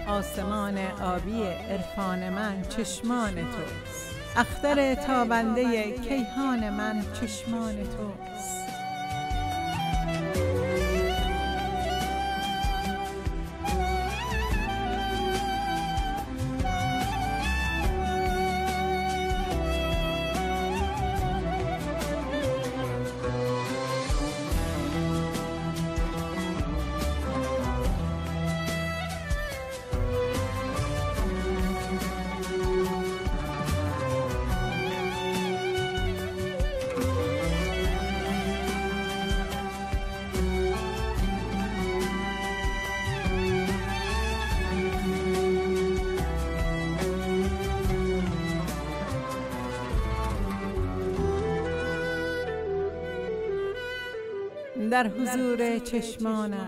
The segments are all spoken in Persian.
آسمان آبی عرفان من چشمان توست. اختر تابنده کیهان من چشمان توست. در حضور چشمانت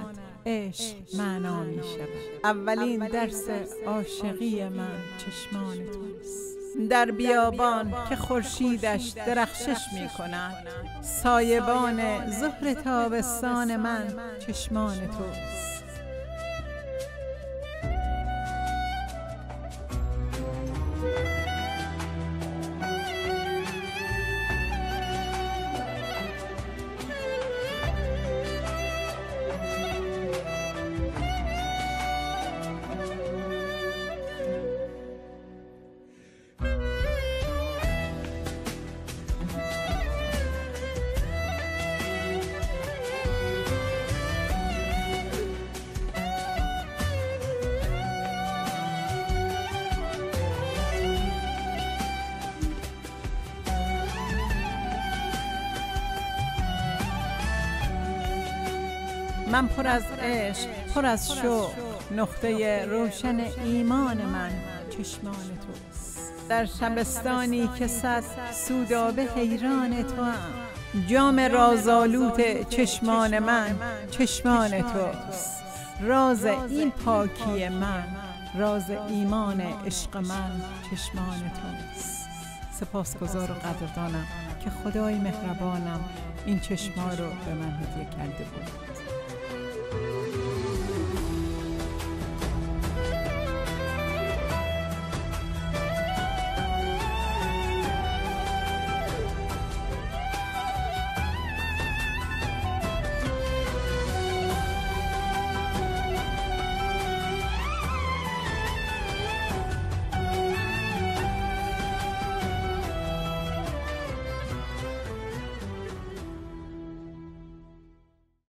عشق معنا می شود. اولین درس عاشقی من چشمان توست. در بیابان که خورشیدش درخشش می کند، سایبان ظهر تابستان من چشمان توست. من پر از عشق، پر از شوق، نقطه روشن ایمان من چشمان توست. در شبستانی که صد سودابه حیران توام، جام رازآلود چشمان من چشمان توست. راز این پاکی من، راز ایمان عشق من چشمان توست. سپاسگزار و قدردانم که خدای مهربانم این چشما رو به من هدیه کرده بود.